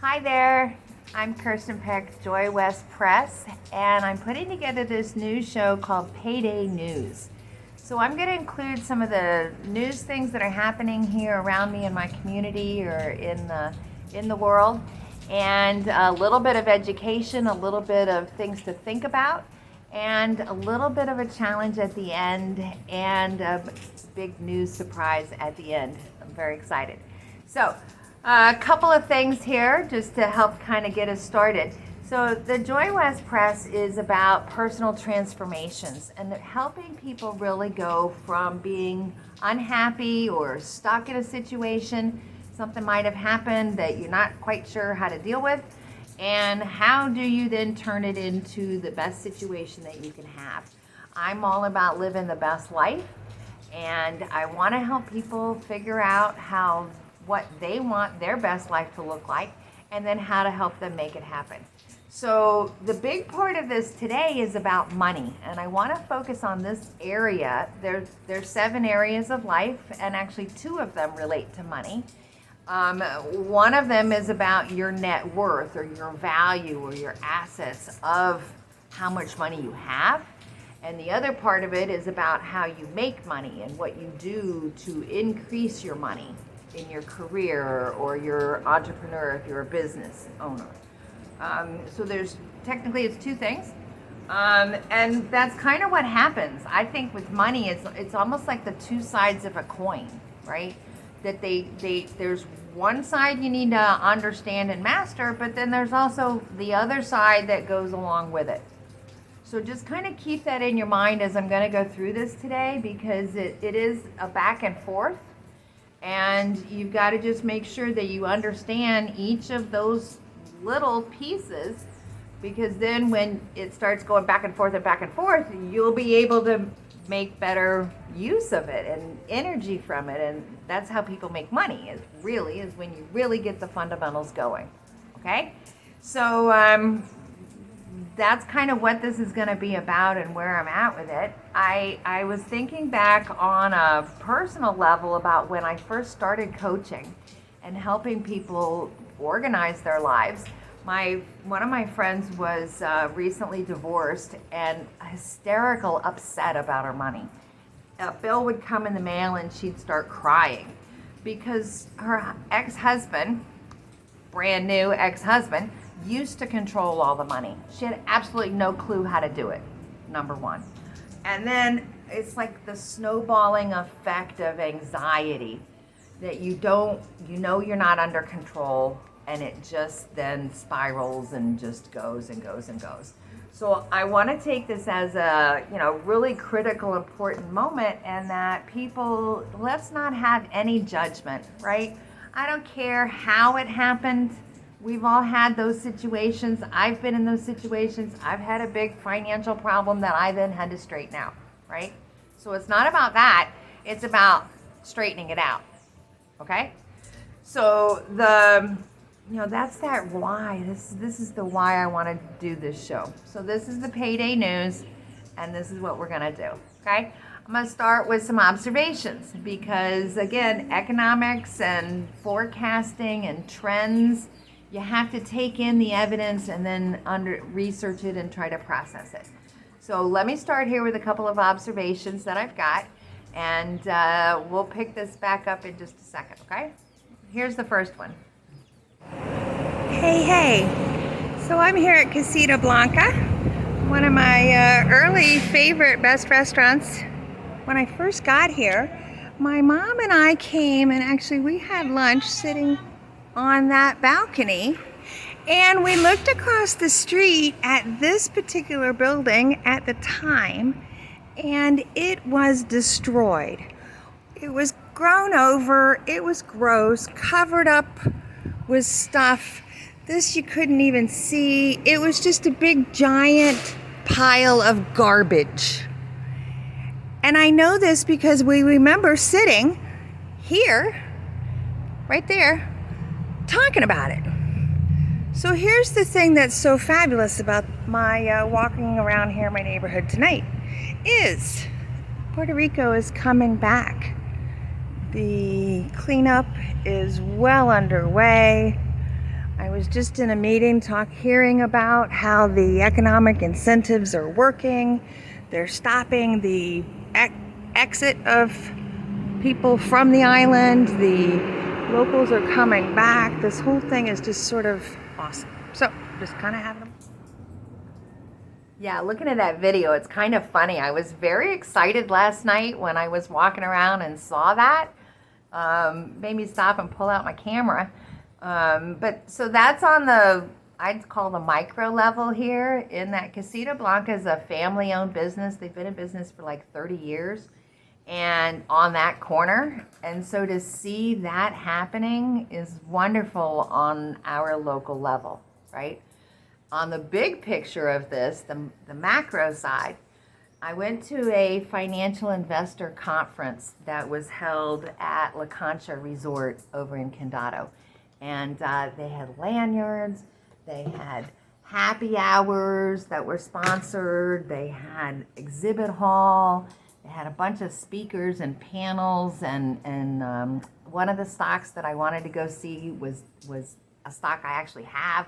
Hi there, I'm Kirsten Peck, Joy West Press, and I'm putting together this news show called Payday News. So I'm going to include some of the news things that are happening here around me in my community or in the world, and a little bit of education, a little bit of things to think about, and a little bit of a challenge at the end, and a big news surprise at the end. I'm very excited. So, a couple of things here just to help kind of get us started. So the Joy West Press is about personal transformations and helping people really go from being unhappy or stuck in a situation, something might have happened that you're not quite sure how to deal with, and how do you then turn it into the best situation that you can have. I'm all about living the best life, and I want to help people figure out what they want their best life to look like, and then how to help them make it happen. So the big part of this today is about money, and I want to focus on this area. There's 7 areas of life, and actually 2 of them relate to money. One of them is about your net worth or your value or your assets of how much money you have. And the other part of it is about how you make money and what you do to increase your money in your career or your entrepreneur if you're a business owner. So technically it's 2 things. And that's kind of what happens. I think with money, it's almost like the 2 sides of a coin, right? That there's one side you need to understand and master, but then there's also the other side that goes along with it. So just kind of keep that in your mind as I'm going to go through this today, because it is a back and forth. And you've got to just make sure that you understand each of those little pieces, because then when it starts going back and forth, you'll be able to make better use of it and energy from it. And that's how people make money, is when you really get the fundamentals going. Okay? So that's kind of what this is going to be about and where I'm at with it. I was thinking back on a personal level about when I first started coaching and helping people organize their lives. One of my friends was recently divorced and hysterical, upset about her money. A bill would come in the mail and she'd start crying because her ex-husband, brand new ex-husband, used to control all the money. She had absolutely no clue how to do it, number one. And then it's like the snowballing effect of anxiety that you you're not under control, and it just then spirals and just goes and goes and goes. So I want to take this as a really critical, important moment, and that people, let's not have any judgment, right? I don't care how it happened. We've all had those situations. I've been in those situations. I've had a big financial problem that I then had to straighten out, right? So it's not about that. It's about straightening it out, okay? So that's that why. This is the why I want to do this show. So this is the Payday News, and this is what we're going to do, okay? I'm going to start with some observations because, again, economics and forecasting and trends, you have to take in the evidence and then research it and try to process it. So let me start here with a couple of observations that I've got, and we'll pick this back up in just a second, okay? Here's the first one. Hey. So I'm here at Casita Blanca, one of my early favorite best restaurants. When I first got here, my mom and I came, and actually we had lunch sitting on that balcony, and we looked across the street at this particular building at the time, and it was destroyed. It was grown over, it was gross, covered up with stuff. This you couldn't even see. It was just a big giant pile of garbage. And I know this because we remember sitting here, right there, talking about it. So here's the thing that's so fabulous about my walking around here in my neighborhood tonight is Puerto Rico is coming back. The cleanup is well underway. I was just in a meeting hearing about how the economic incentives are working. They're stopping the exit of people from the island. The locals are coming back. This whole thing is just sort of awesome. So just kind of having them. Yeah, looking at that video, it's kind of funny. I was very excited last night when I was walking around and saw that. Made me stop and pull out my camera. But so that's on the, I'd call the micro level here. In that Casita Blanca is a family-owned business. They've been in business for like 30 years. And on that corner. And so to see that happening is wonderful on our local level, right? On the big picture of this, the macro side, I went to a financial investor conference that was held at La Concha Resort over in Condado. And they had lanyards, they had happy hours that were sponsored, they had exhibit hall, they had a bunch of speakers and panels, and one of the stocks that I wanted to go see was a stock I actually have.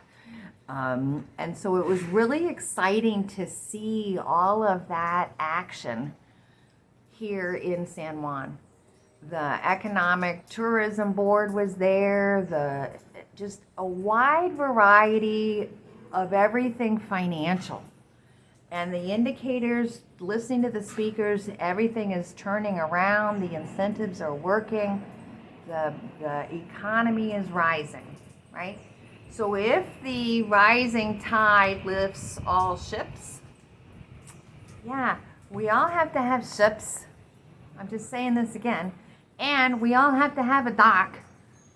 And so it was really exciting to see all of that action here in San Juan. The Economic Tourism Board was there, just a wide variety of everything financial. And the indicators, listening to the speakers, everything is turning around, the incentives are working, the economy is rising, right? So if the rising tide lifts all ships, yeah, we all have to have ships. I'm just saying this again. And we all have to have a dock,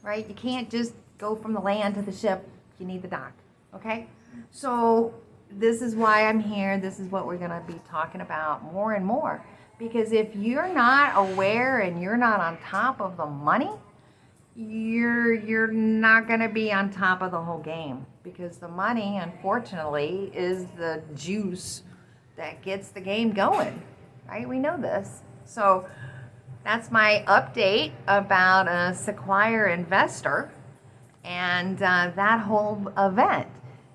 right? You can't just go from the land to the ship. You need the dock, okay? So this is why I'm here. This is what we're going to be talking about more and more. Because if you're not aware and you're not on top of the money, you're not going to be on top of the whole game, because the money, unfortunately, is the juice that gets the game going, right? We know this. So that's my update about a Sequire investor and that whole event.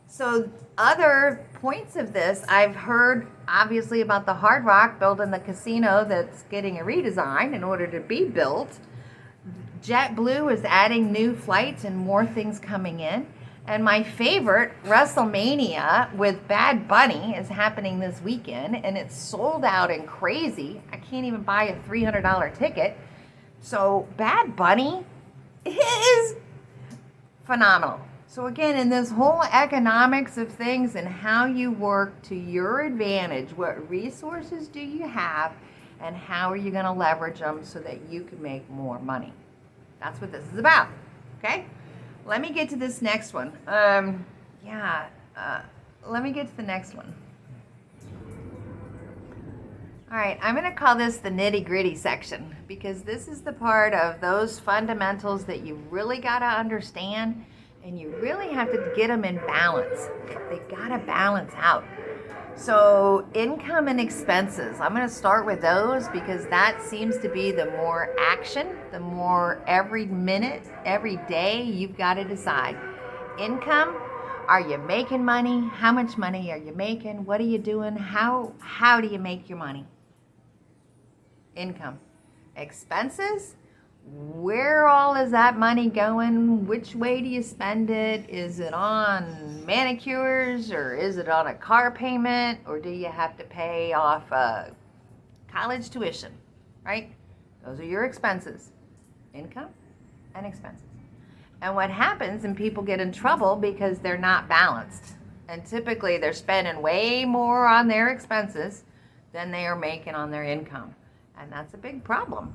So other points of this, I've heard obviously about the Hard Rock building the casino that's getting a redesign in order to be built. JetBlue is adding new flights and more things coming in. And my favorite, WrestleMania with Bad Bunny, is happening this weekend, and it's sold out and crazy. I can't even buy a $300 ticket. So Bad Bunny is phenomenal. So again, in this whole economics of things and how you work to your advantage, what resources do you have, and how are you going to leverage them so that you can make more money? That's what this is about, okay? Let me get to this next one. Let me get to the next one. All right, I'm going to call this the nitty-gritty section, because this is the part of those fundamentals that you really got to understand, and you really have to get them in balance. They got to balance out. So income and expenses, I'm going to start with those because that seems to be the more action, the more every minute, every day you've got to decide. Income, are you making money? How much money are you making? What are you doing? How do you make your money? Income. Expenses, where all is that money going? Which way do you spend it? Is it on manicures, or is it on a car payment, or do you have to pay off college tuition, right? Those are your expenses. Income and expenses. And what happens, and people get in trouble because they're not balanced. And typically they're spending way more on their expenses than they are making on their income. And that's a big problem.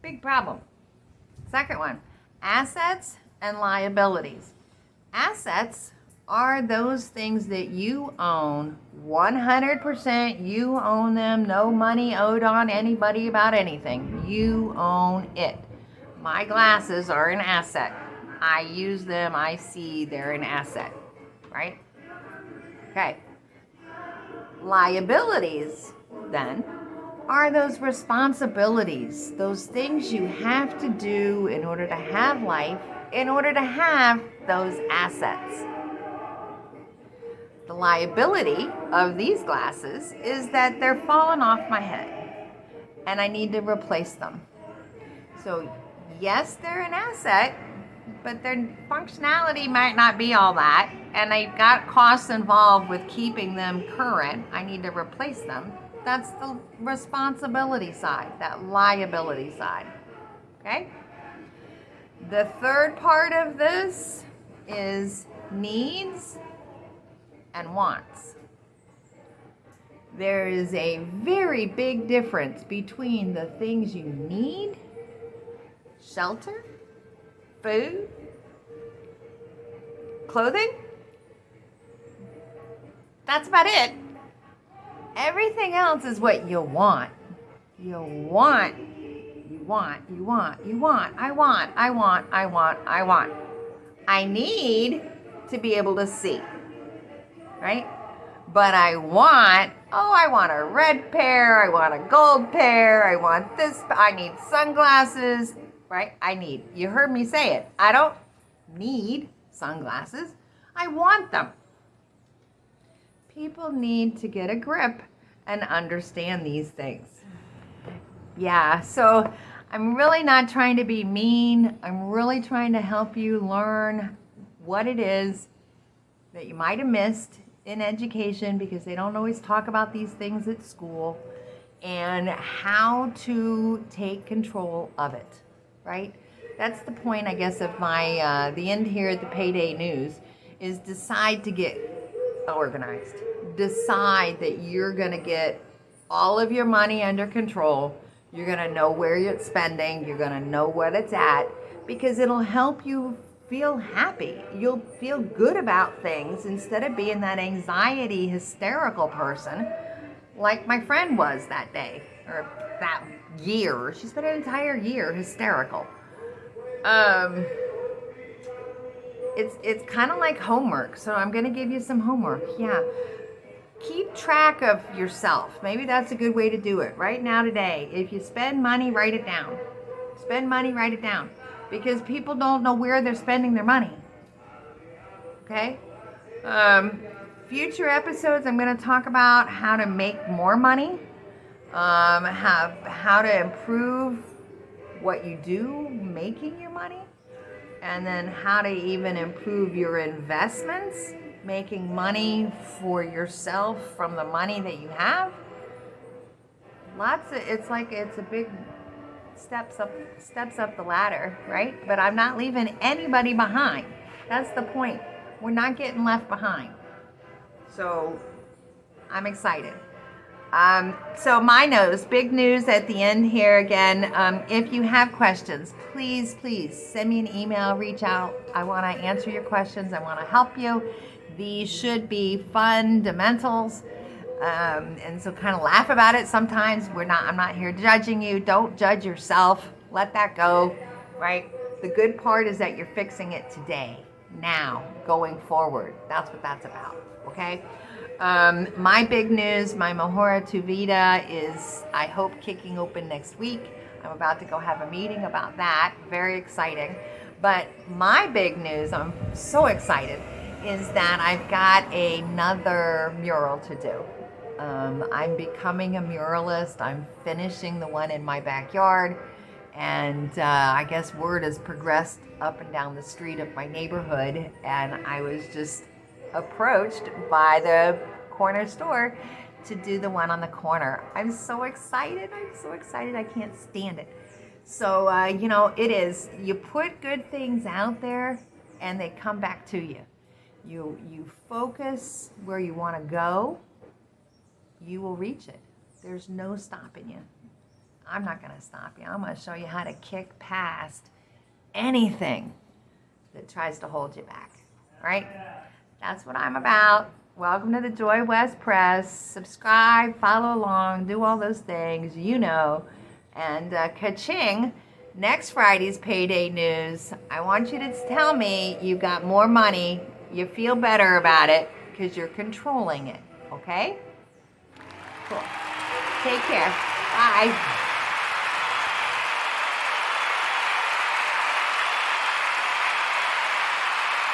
Big problem. Second one, assets and liabilities. Assets are those things that you own 100%. You own them. No money owed on anybody about anything. You own it. My glasses are an asset. I use them. I see they're an asset, right? Okay. Liabilities, then, are those responsibilities, those things you have to do in order to have life in order to have those assets. The liability of these glasses is that they're falling off my head and I need to replace them. So yes, they're an asset, but their functionality might not be all that, and I've got costs involved with keeping them current. I need to replace them. That's the responsibility side, that liability side, okay? The third part of this is needs and wants. There is a very big difference between the things you need, shelter, food, clothing. That's about it. Everything else is what you want. You want. I want. I need to be able to see, right? But I want a red pair, I want a gold pair, I want this, I need sunglasses, right? You heard me say it. I don't need sunglasses. I want them. People need to get a grip and understand these things. Yeah, so I'm really not trying to be mean. I'm really trying to help you learn what it is that you might have missed in education, because they don't always talk about these things at school, and how to take control of it, right? That's the point, I guess, of my the end here at the Payday News, is decide to get organized. Decide that you're going to get all of your money under control. You're going to know where you're spending. You're going to know what it's at, because it'll help you feel happy. You'll feel good about things instead of being that anxiety, hysterical person like my friend was that day, or that year. She spent an entire year hysterical. It's kind of like homework, so I'm going to give you some homework. Yeah. Keep track of yourself. Maybe that's a good way to do it. Right now, today, if you spend money, write it down. Spend money, write it down. Because people don't know where they're spending their money. Okay? Future episodes, I'm going to talk about how to make more money, how to improve what you do making your money, and then how to even improve your investments, making money for yourself from the money that you have. It's a big steps up the ladder, right? But I'm not leaving anybody behind. That's the point. We're not getting left behind. So I'm excited. So big news at the end here again. If you have questions, please send me an email, reach out. I want to answer your questions. I want to help you. These should be fundamentals. And so kind of laugh about it sometimes. I'm not here judging you. Don't judge yourself. Let that go, right? The good part is that you're fixing it today, now, going forward. That's what that's about, okay? My big news, my Mahora Tu Vida is, I hope, kicking open next week. I'm about to go have a meeting about that. Very exciting. But my big news, I'm so excited, is that I've got another mural to do. I'm becoming a muralist. I'm finishing the one in my backyard. And I guess word has progressed up and down the street of my neighborhood. And I was just approached by the corner store to do the one on the corner. I'm so excited. I can't stand it. So, it is. You put good things out there and they come back to you. You focus where you want to go, you will reach it. There's no stopping you. I'm not going to stop you. I'm going to show you how to kick past anything that tries to hold you back. All right? That's what I'm about. Welcome to the Joy West Press. Subscribe, follow along, do all those things, And ka-ching, next Friday's Payday News. I want you to tell me you've got more money. You feel better about it because you're controlling it. Okay? Cool. Take care. Bye.